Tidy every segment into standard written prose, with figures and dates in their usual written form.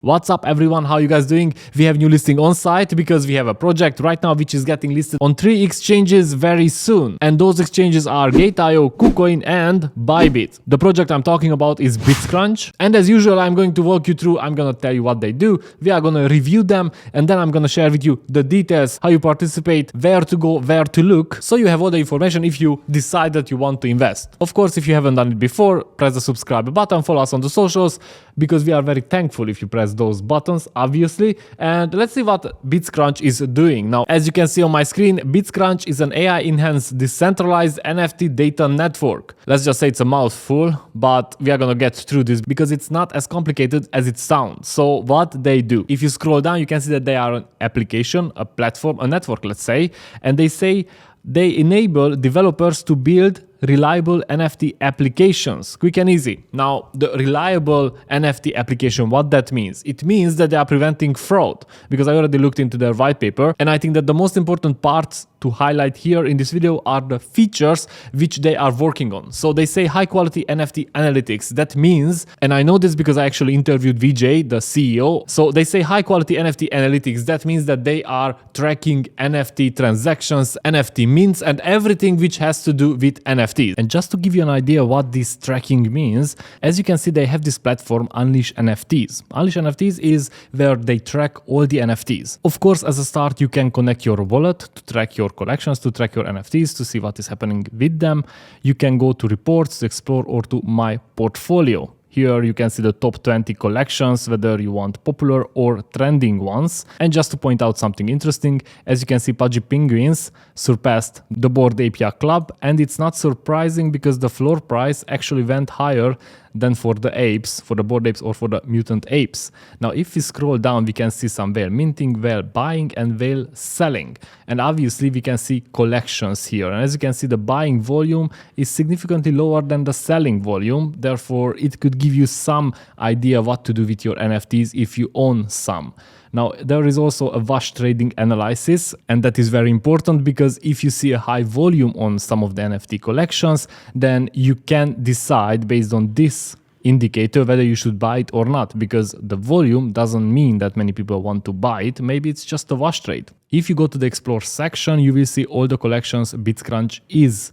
What's up everyone, how you guys doing? We have new listing on site because we have a project right now which is getting listed on 3 exchanges very soon. And those exchanges are Gate.io, KuCoin and Bybit. The project I'm talking about is Bitscrunch. And as usual, I'm going to walk you through, I'm gonna tell you what they do, we are gonna review them, and then I'm gonna share with you the details, how you participate, where to go, where to look, so you have all the information if you decide that you want to invest. Of course, if you haven't done it before, press the subscribe button, follow us on the socials, because we are very thankful if you press those buttons, obviously. And let's see what Bitscrunch is doing. Now, as you can see on my screen, Bitscrunch is an AI-enhanced decentralized NFT data network. Let's just say it's a mouthful, but we are gonna get through this because it's not as complicated as it sounds. So what they do, if you scroll down, you can see that they are an application, a platform, a network, let's say, and they say they enable developers to build reliable NFT applications, quick and easy. Now, the reliable NFT application, what that means? It means that they are preventing fraud, because I already looked into their white paper, and I think that the most important parts to highlight here in this video are the features which they are working on. So they say high quality NFT analytics. That means, and I know this because I actually interviewed VJ, the CEO. So they say high quality NFT analytics. That means that they are tracking NFT transactions, NFT mints, and everything which has to do with NFTs. And just to give you an idea what this tracking means, as you can see, they have this platform Unleash NFTs. Unleash NFTs is where they track all the NFTs. Of course, as a start, you can connect your wallet to track your collections, to track your NFTs, to see what is happening with them. You can go to reports to explore, or to my portfolio. Here you can see the top 20 collections, whether you want popular or trending ones. And just to point out something interesting, as you can see, Pudgy Penguins surpassed the Bored Ape Yacht Club, and it's not surprising because the floor price actually went higher than for the apes, for the Bored Apes or for the Mutant Apes. Now, if we scroll down, we can see some whale minting, whale buying and whale selling. And obviously we can see collections here. And as you can see, the buying volume is significantly lower than the selling volume. Therefore, it could give you some idea what to do with your NFTs if you own some. Now, there is also a wash trading analysis, and that is very important because if you see a high volume on some of the NFT collections, then you can decide based on this indicator whether you should buy it or not, because the volume doesn't mean that many people want to buy it. Maybe it's just a wash trade. If you go to the explore section, you will see all the collections Bitscrunch is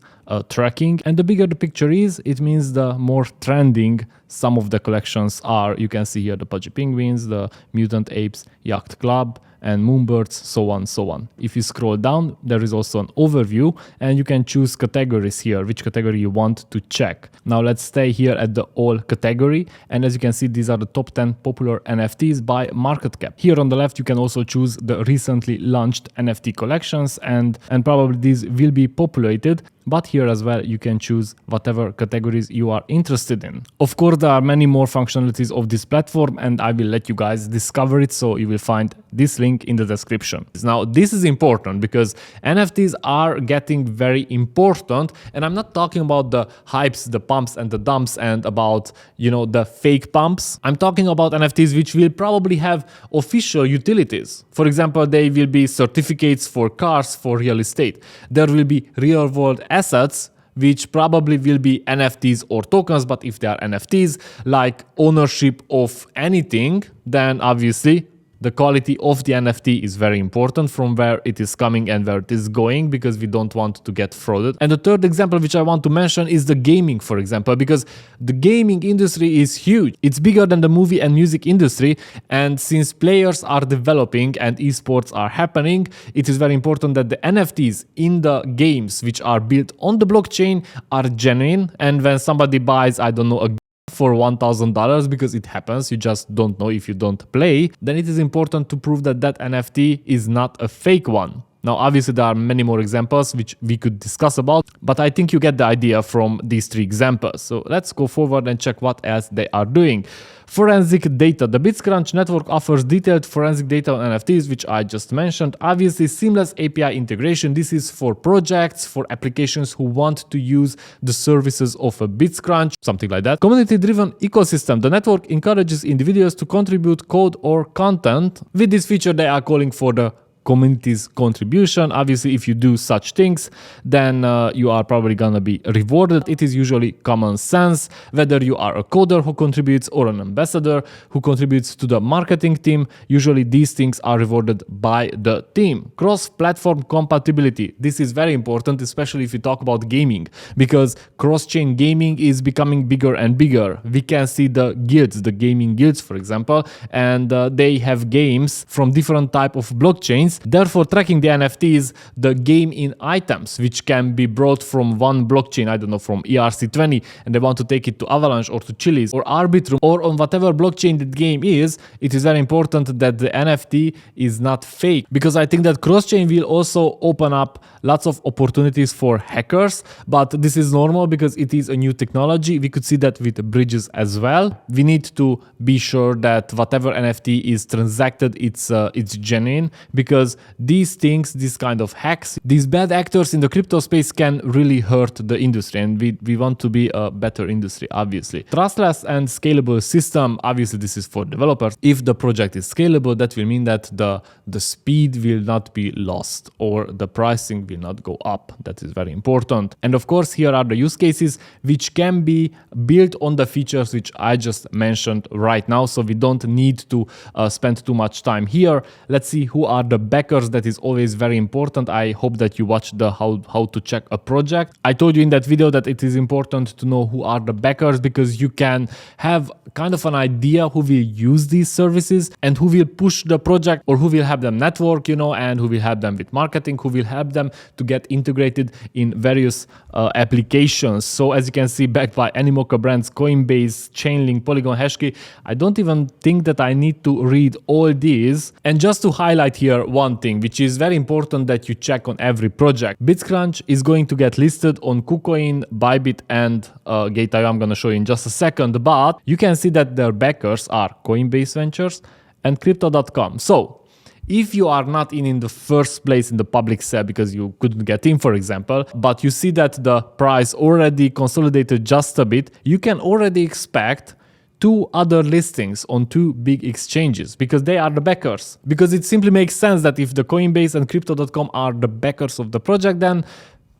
tracking, and the bigger the picture is, it means the more trending some of the collections are. You can see here the Pudgy Penguins, the Mutant Apes Yacht Club, and Moonbirds, so on, so on. If you scroll down, there is also an overview, and you can choose categories here, which category you want to check. Now let's stay here at the all category, and as you can see, these are the top 10 popular NFTs by market cap. Here on the left, you can also choose the recently launched NFT collections, and probably these will be populated. But here as well, you can choose whatever categories you are interested in. Of course, there are many more functionalities of this platform, and I will let you guys discover it, so you will find this link in the description. Now, this is important because NFTs are getting very important, and I'm not talking about the hypes, the pumps and the dumps, and about, you know, the fake pumps. I'm talking about NFTs which will probably have official utilities. For example, they will be certificates for cars, for real estate. There will be real world assets which probably will be NFTs or tokens, but if they are NFTs, like ownership of anything, then obviously the quality of the NFT is very important, from where it is coming and where it is going, because we don't want to get frauded. And the third example which I want to mention is the gaming, for example, because the gaming industry is huge. It's bigger than the movie and music industry, and since players are developing and esports are happening, it is very important that the NFTs in the games which are built on the blockchain are genuine. And when somebody buys, I don't know, a for $1,000, because it happens, you just don't know if you don't play, then it is important to prove that that NFT is not a fake one. Now, obviously, there are many more examples which we could discuss about, but I think you get the idea from these 3 examples. So let's go forward and check what else they are doing. Forensic data. The Bitscrunch network offers detailed forensic data on NFTs, which I just mentioned. Obviously, seamless API integration. This is for projects, for applications who want to use the services of a Bitscrunch, something like that. Community-driven ecosystem. The network encourages individuals to contribute code or content. With this feature, they are calling for the community's contribution. Obviously, if you do such things, then you are probably gonna be rewarded. It is usually common sense, whether you are a coder who contributes or an ambassador who contributes to the marketing team. Usually these things are rewarded by the team. Cross-platform compatibility. This is very important, especially if you talk about gaming, because cross-chain gaming is becoming bigger and bigger. We can see the guilds, the gaming guilds, for example, and they have games from different type of blockchains. Therefore, tracking the NFTs, the game in items, which can be brought from one blockchain, I don't know, from ERC20, and they want to take it to Avalanche or to Chiliz or Arbitrum or on whatever blockchain that game is, it is very important that the NFT is not fake, because I think that cross-chain will also open up lots of opportunities for hackers, but this is normal because it is a new technology. We could see that with bridges as well. We need to be sure that whatever NFT is transacted, it's genuine, because these things, these kind of hacks, these bad actors in the crypto space can really hurt the industry, and we want to be a better industry, obviously. Trustless and scalable system, obviously this is for developers. If the project is scalable, that will mean that the speed will not be lost or the pricing will not go up. That is very important. And of course, here are the use cases which can be built on the features which I just mentioned right now, so we don't need to spend too much time here. Let's see who are the backers. That is always very important. I hope that you watched the how to check a project. I told you in that video that it is important to know who are the backers, because you can have kind of an idea who will use these services and who will push the project, or who will help them network, and who will help them with marketing, who will help them to get integrated in various applications. So as you can see, backed by Animoca brands, Coinbase, Chainlink, Polygon, Hashkey. I don't even think that I need to read all these. And just to highlight here one thing, which is very important that you check on every project. Bitscrunch is going to get listed on KuCoin, Bybit, and Gate.io. I'm going to show you in just a second, but you can see that their backers are Coinbase Ventures and Crypto.com. So if you are not in the first place in the public sale because you couldn't get in, for example, but you see that the price already consolidated just a bit, you can already expect two other listings on two big exchanges, because they are the backers. Because it simply makes sense that if the Coinbase and Crypto.com are the backers of the project, then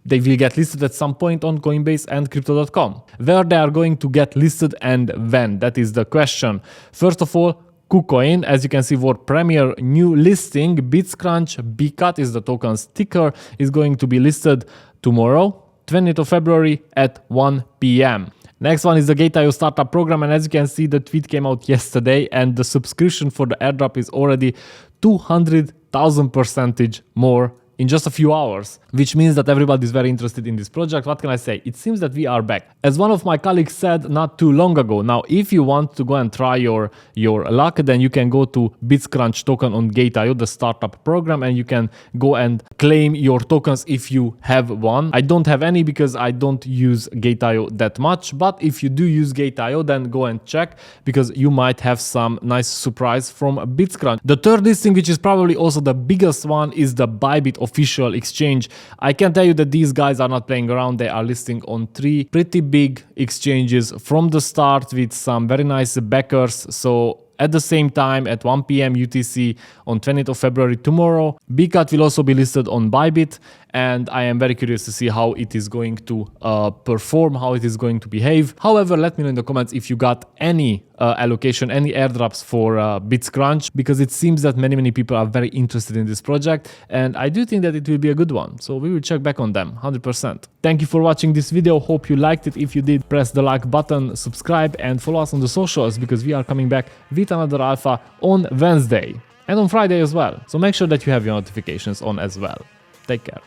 they will get listed at some point on Coinbase and Crypto.com. Where they are going to get listed and when? That is the question. First of all, KuCoin, as you can see, for premier new listing, Bitscrunch BCUT is the token's ticker, is going to be listed tomorrow, 20th of February at 1 p.m. Next one is the Gate.io startup program, and as you can see, the tweet came out yesterday, and the subscription for the airdrop is already 200,000% more in just a few hours, which means that everybody is very interested in this project. What can I say? It seems that we are back. As one of my colleagues said not too long ago, now if you want to go and try your luck, then you can go to Bitscrunch token on Gate.io, the startup program, and you can go and claim your tokens if you have one. I don't have any because I don't use Gate.io that much, but if you do use Gate.io, then go and check, because you might have some nice surprise from Bitscrunch. The third listing, which is probably also the biggest one, is the Bybit official exchange. I can tell you that these guys are not playing around. They are listing on 3 pretty big exchanges from the start with some very nice backers. So at the same time, at 1 p.m. UTC on 20th of February tomorrow, BCUT will also be listed on Bybit, and I am very curious to see how it is going to perform, how it is going to behave. However, let me know in the comments if you got any allocation, any airdrops for Bitscrunch, because it seems that many people are very interested in this project, and I do think that it will be a good one. So we will check back on them 100%. Thank you for watching this video. Hope you liked it. If you did, press the like button, subscribe, and follow us on the socials, because we are coming back with another alpha on Wednesday and on Friday as well. So make sure that you have your notifications on as well. Take care.